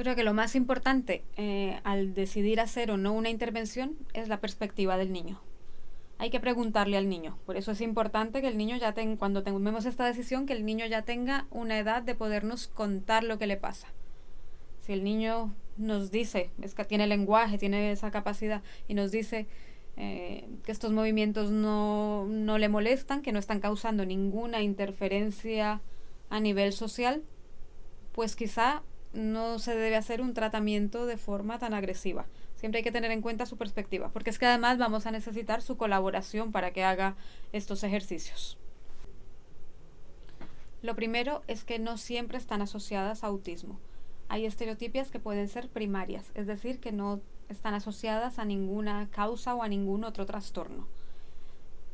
Yo creo que lo más importante al decidir hacer o no una intervención es la perspectiva del niño. Hay que preguntarle al niño. Por eso es importante que el niño ya tenga, cuando tomemos esta decisión, que el niño ya tenga una edad de podernos contar lo que le pasa. Si el niño nos dice, es que tiene lenguaje, tiene esa capacidad y nos dice que estos movimientos no le molestan, que no están causando ninguna interferencia a nivel social, pues quizá no se debe hacer un tratamiento de forma tan agresiva. Siempre hay que tener en cuenta su perspectiva, porque es que además vamos a necesitar su colaboración para que haga estos ejercicios. Lo primero es que no siempre están asociadas a autismo. Hay estereotipias que pueden ser primarias, es decir, que no están asociadas a ninguna causa o a ningún otro trastorno.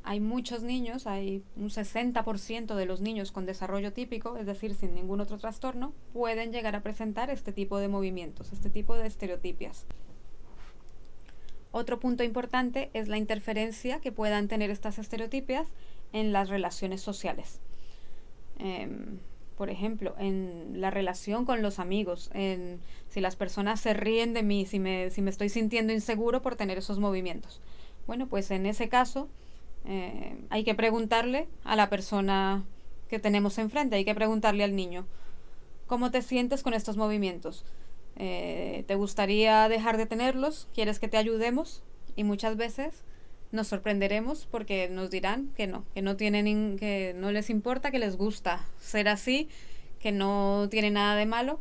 Hay muchos niños, hay un 60% de los niños con desarrollo típico, es decir, sin ningún otro trastorno, pueden llegar a presentar este tipo de movimientos, este tipo de estereotipias. Otro punto importante es la interferencia que puedan tener estas estereotipias en las relaciones sociales. Por ejemplo, en la relación con los amigos, en si las personas se ríen de mí, si me estoy sintiendo inseguro por tener esos movimientos. Bueno, pues en ese caso hay que preguntarle a la persona que tenemos enfrente, hay que preguntarle al niño, ¿cómo te sientes con estos movimientos? ¿Te gustaría dejar de tenerlos? ¿Quieres que te ayudemos? Y muchas veces nos sorprenderemos porque nos dirán que no tienen, que no les importa, que les gusta ser así, que no tiene nada de malo.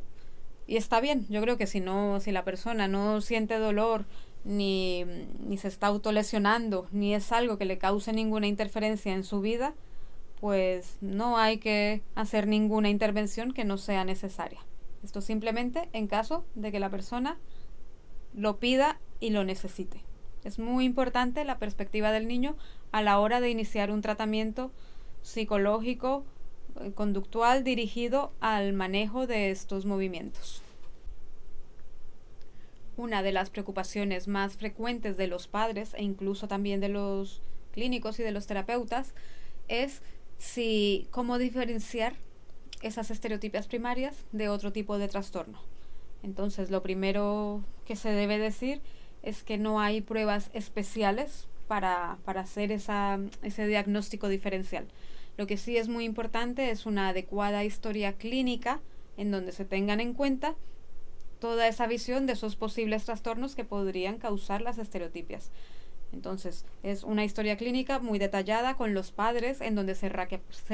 Y está bien, yo creo que si la persona no siente dolor, ni se está autolesionando, ni es algo que le cause ninguna interferencia en su vida, pues no hay que hacer ninguna intervención que no sea necesaria. Esto simplemente en caso de que la persona lo pida y lo necesite. Es muy importante la perspectiva del niño a la hora de iniciar un tratamiento psicológico, conductual dirigido al manejo de estos movimientos. Una de las preocupaciones más frecuentes de los padres e incluso también de los clínicos y de los terapeutas es cómo diferenciar esas estereotipias primarias de otro tipo de trastorno. Entonces, lo primero que se debe decir es que no hay pruebas especiales para hacer ese diagnóstico diferencial. Lo que sí es muy importante es una adecuada historia clínica en donde se tengan en cuenta toda esa visión de esos posibles trastornos que podrían causar las estereotipias. Entonces, es una historia clínica muy detallada con los padres en donde se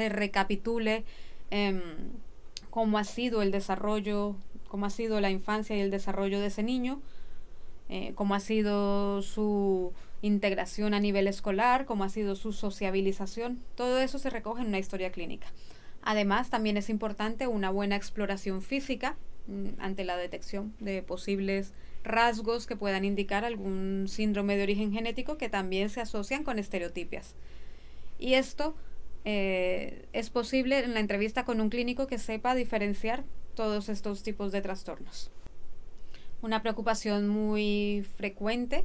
recapitule cómo ha sido el desarrollo, cómo ha sido la infancia y el desarrollo de ese niño, cómo ha sido su integración a nivel escolar, cómo ha sido su sociabilización. Todo eso se recoge en una historia clínica. Además, también es importante una buena exploración física ante la detección de posibles rasgos que puedan indicar algún síndrome de origen genético que también se asocian con estereotipias. Y esto es posible en la entrevista con un clínico que sepa diferenciar todos estos tipos de trastornos. Una preocupación muy frecuente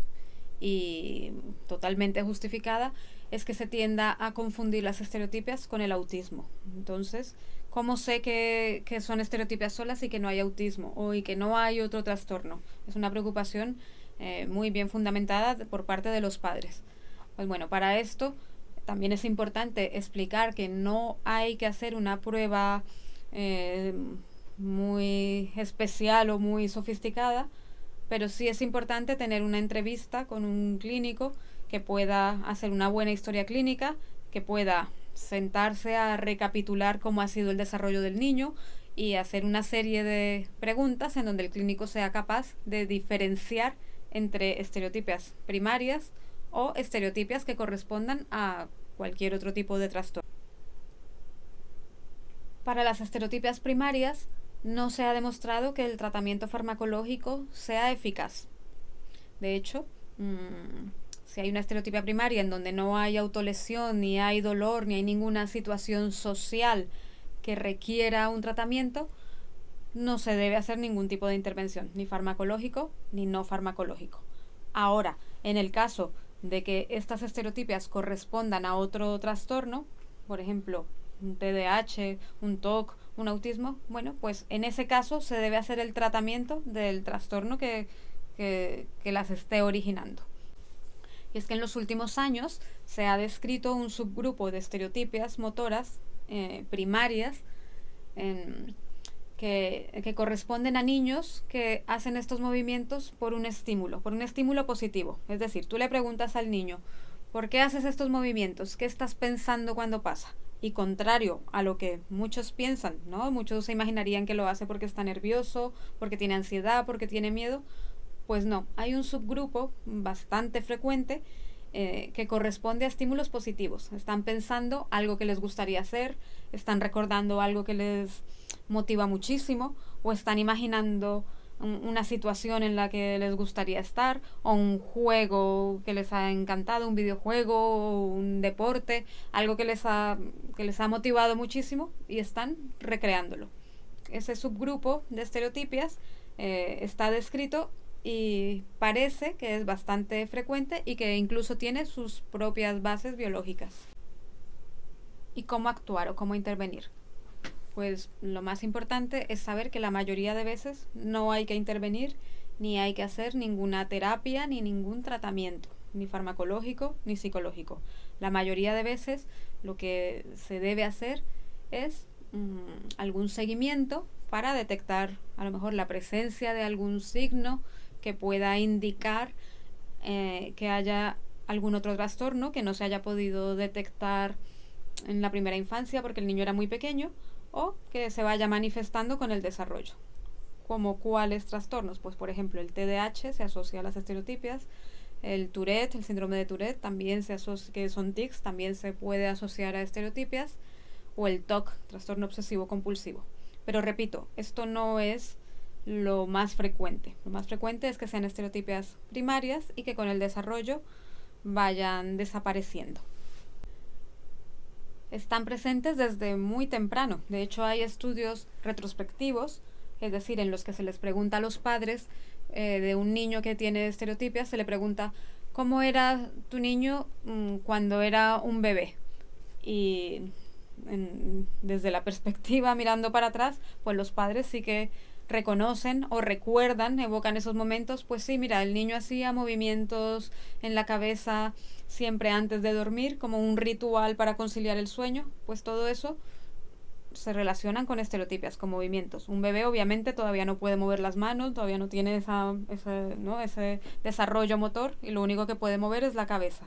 y totalmente justificada es que se tienda a confundir las estereotipias con el autismo. Entonces, ¿cómo sé que son estereotipias solas y que no hay autismo y que no hay otro trastorno? Es una preocupación muy bien fundamentada por parte de los padres. Pues bueno, para esto también es importante explicar que no hay que hacer una prueba muy especial o muy sofisticada, pero sí es importante tener una entrevista con un clínico que pueda hacer una buena historia clínica, que pueda sentarse a recapitular cómo ha sido el desarrollo del niño y hacer una serie de preguntas en donde el clínico sea capaz de diferenciar entre estereotipias primarias o estereotipias que correspondan a cualquier otro tipo de trastorno. Para las estereotipias primarias no se ha demostrado que el tratamiento farmacológico sea eficaz. De hecho, si hay una estereotipia primaria en donde no hay autolesión, ni hay dolor, ni hay ninguna situación social que requiera un tratamiento, no se debe hacer ningún tipo de intervención, ni farmacológico ni no farmacológico. Ahora, en el caso de que estas estereotipias correspondan a otro trastorno, por ejemplo, un TDAH, un TOC, un autismo, bueno, pues en ese caso se debe hacer el tratamiento del trastorno que las esté originando. Y es que en los últimos años se ha descrito un subgrupo de estereotipias motoras primarias que corresponden a niños que hacen estos movimientos por un estímulo positivo. Es decir, tú le preguntas al niño, ¿por qué haces estos movimientos? ¿Qué estás pensando cuando pasa? Y contrario a lo que muchos piensan, ¿no? Muchos se imaginarían que lo hace porque está nervioso, porque tiene ansiedad, porque tiene miedo. Pues no, hay un subgrupo bastante frecuente que corresponde a estímulos positivos. Están pensando algo que les gustaría hacer, están recordando algo que les motiva muchísimo o están imaginando una situación en la que les gustaría estar o un juego que les ha encantado, un videojuego o un deporte, algo que les ha motivado muchísimo y están recreándolo. Ese subgrupo de estereotipias está descrito y parece que es bastante frecuente y que incluso tiene sus propias bases biológicas. ¿Y cómo actuar o cómo intervenir? Pues lo más importante es saber que la mayoría de veces no hay que intervenir ni hay que hacer ninguna terapia ni ningún tratamiento, ni farmacológico ni psicológico. La mayoría de veces lo que se debe hacer es algún seguimiento para detectar a lo mejor la presencia de algún signo que pueda indicar que haya algún otro trastorno que no se haya podido detectar en la primera infancia porque el niño era muy pequeño o que se vaya manifestando con el desarrollo. ¿Como cuáles trastornos? Pues por ejemplo el TDAH se asocia a las estereotipias, el Tourette, el síndrome de Tourette también se asocia, que son tics, también se puede asociar a estereotipias, o el TOC, trastorno obsesivo compulsivo. Pero repito, esto no es lo más frecuente. Lo más frecuente es que sean estereotipias primarias y que con el desarrollo vayan desapareciendo. Están presentes desde muy temprano. De hecho, hay estudios retrospectivos, es decir, en los que se les pregunta a los padres de un niño que tiene estereotipias, se le pregunta cómo era tu niño cuando era un bebé. Y desde la perspectiva mirando para atrás, pues los padres sí que reconocen o recuerdan, evocan esos momentos, pues sí, mira, el niño hacía movimientos en la cabeza siempre antes de dormir, como un ritual para conciliar el sueño, pues todo eso se relacionan con estereotipias, con movimientos. Un bebé obviamente todavía no puede mover las manos, todavía no tiene ese desarrollo motor y lo único que puede mover es la cabeza.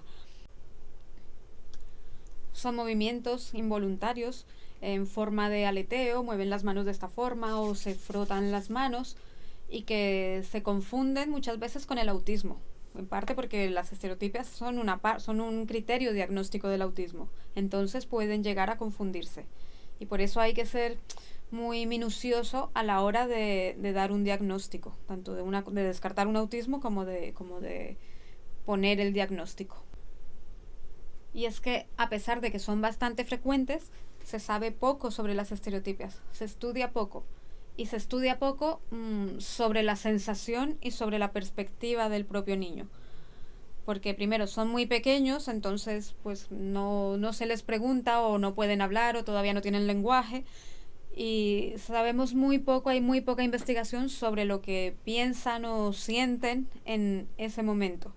Son movimientos involuntarios en forma de aleteo, mueven las manos de esta forma o se frotan las manos y que se confunden muchas veces con el autismo, en parte porque las estereotipias son un criterio diagnóstico del autismo, entonces pueden llegar a confundirse y por eso hay que ser muy minucioso a la hora de dar un diagnóstico, tanto de descartar un autismo como de poner el diagnóstico. Y es que a pesar de que son bastante frecuentes, se sabe poco sobre las estereotipias, se estudia poco. Y se estudia poco sobre la sensación y sobre la perspectiva del propio niño. Porque primero son muy pequeños, entonces pues no se les pregunta o no pueden hablar o todavía no tienen lenguaje. Y sabemos muy poco, hay muy poca investigación sobre lo que piensan o sienten en ese momento.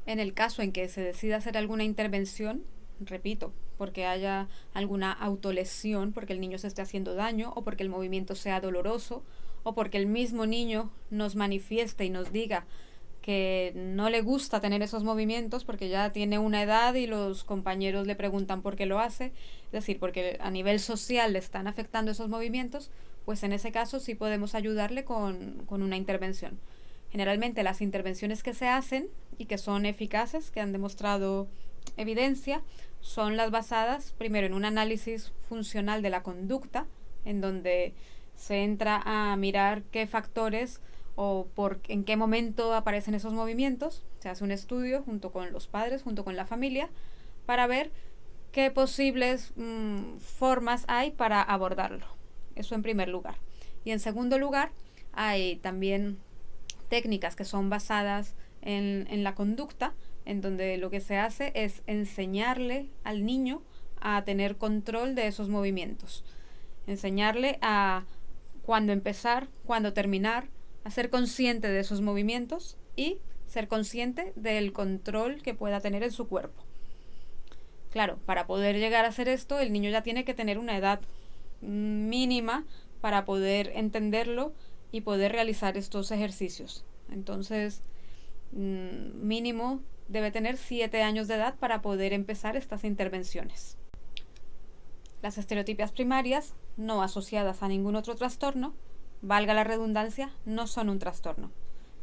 En el caso en que se decida hacer alguna intervención, repito, porque haya alguna autolesión, porque el niño se esté haciendo daño o porque el movimiento sea doloroso o porque el mismo niño nos manifieste y nos diga que no le gusta tener esos movimientos porque ya tiene una edad y los compañeros le preguntan por qué lo hace, es decir, porque a nivel social le están afectando esos movimientos, pues en ese caso sí podemos ayudarle con una intervención. Generalmente las intervenciones que se hacen y que son eficaces, que han demostrado evidencia, son las basadas primero en un análisis funcional de la conducta, en donde se entra a mirar qué factores o en qué momento aparecen esos movimientos. Se hace un estudio junto con los padres, junto con la familia, para ver qué posibles formas hay para abordarlo. Eso en primer lugar. Y en segundo lugar, hay también técnicas que son basadas en la conducta, en donde lo que se hace es enseñarle al niño a tener control de esos movimientos. Enseñarle a cuándo empezar, cuándo terminar, a ser consciente de esos movimientos y ser consciente del control que pueda tener en su cuerpo. Claro, para poder llegar a hacer esto, el niño ya tiene que tener una edad mínima para poder entenderlo y poder realizar estos ejercicios. Entonces, mínimo debe tener 7 años de edad para poder empezar estas intervenciones. Las estereotipias primarias, no asociadas a ningún otro trastorno, valga la redundancia, no son un trastorno.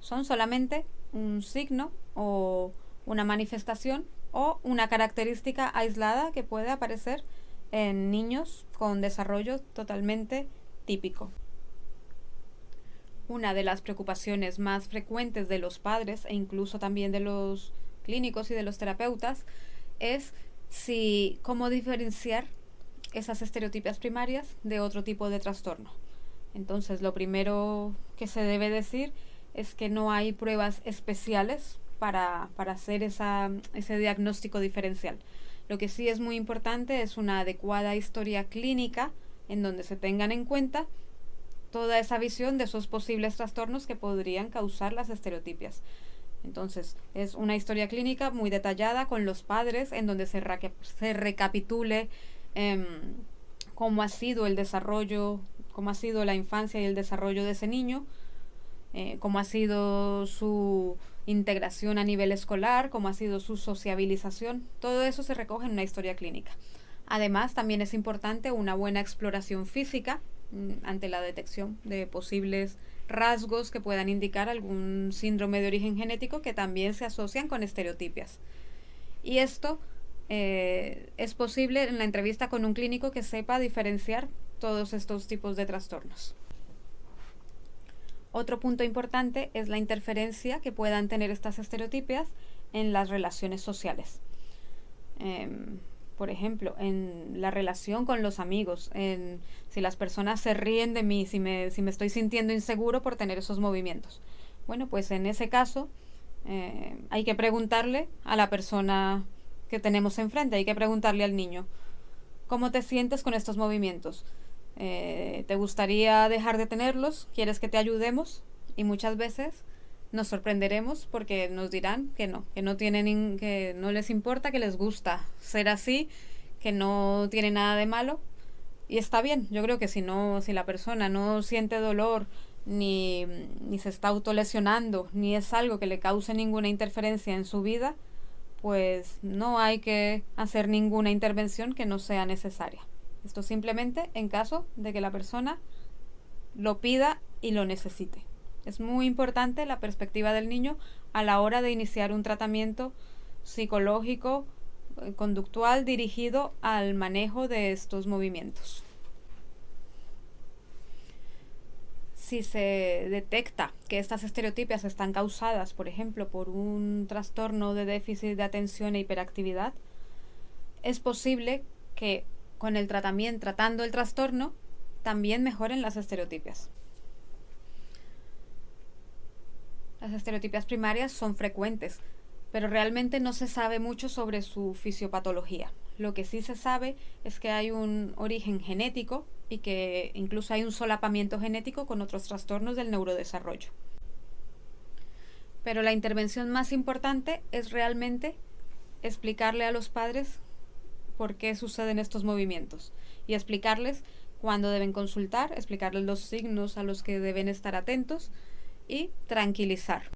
Son solamente un signo o una manifestación o una característica aislada que puede aparecer en niños con desarrollo totalmente típico. Una de las preocupaciones más frecuentes de los padres e incluso también de los clínicos y de los terapeutas es cómo diferenciar esas estereotipias primarias de otro tipo de trastorno. Entonces, lo primero que se debe decir es que no hay pruebas especiales para hacer ese diagnóstico diferencial. Lo que sí es muy importante es una adecuada historia clínica en donde se tengan en cuenta toda esa visión de esos posibles trastornos que podrían causar las estereotipias. Entonces, es una historia clínica muy detallada con los padres en donde se recapitule cómo ha sido el desarrollo, cómo ha sido la infancia y el desarrollo de ese niño, cómo ha sido su integración a nivel escolar, cómo ha sido su sociabilización. Todo eso se recoge en una historia clínica. Además, también es importante una buena exploración física ante la detección de posibles rasgos que puedan indicar algún síndrome de origen genético que también se asocian con estereotipias. Y esto es posible en la entrevista con un clínico que sepa diferenciar todos estos tipos de trastornos. Otro punto importante es la interferencia que puedan tener estas estereotipias en las relaciones sociales. Por ejemplo, en la relación con los amigos, si las personas se ríen de mí, si me estoy sintiendo inseguro por tener esos movimientos. Bueno, pues en ese caso hay que preguntarle a la persona que tenemos enfrente, hay que preguntarle al niño, ¿cómo te sientes con estos movimientos? ¿Te gustaría dejar de tenerlos? ¿Quieres que te ayudemos? Y muchas veces nos sorprenderemos porque nos dirán que no tienen, que no les importa, que les gusta ser así, que no tiene nada de malo. Y está bien, yo creo que si la persona no siente dolor, ni se está autolesionando, ni es algo que le cause ninguna interferencia en su vida, pues no hay que hacer ninguna intervención que no sea necesaria. Esto simplemente en caso de que la persona lo pida y lo necesite. Es muy importante la perspectiva del niño a la hora de iniciar un tratamiento psicológico, conductual dirigido al manejo de estos movimientos. Si se detecta que estas estereotipias están causadas, por ejemplo, por un trastorno de déficit de atención e hiperactividad, es posible que con el tratando el trastorno, también mejoren las estereotipias. Las estereotipias primarias son frecuentes, pero realmente no se sabe mucho sobre su fisiopatología. Lo que sí se sabe es que hay un origen genético y que incluso hay un solapamiento genético con otros trastornos del neurodesarrollo. Pero la intervención más importante es realmente explicarle a los padres por qué suceden estos movimientos y explicarles cuándo deben consultar, explicarles los signos a los que deben estar atentos y tranquilizar.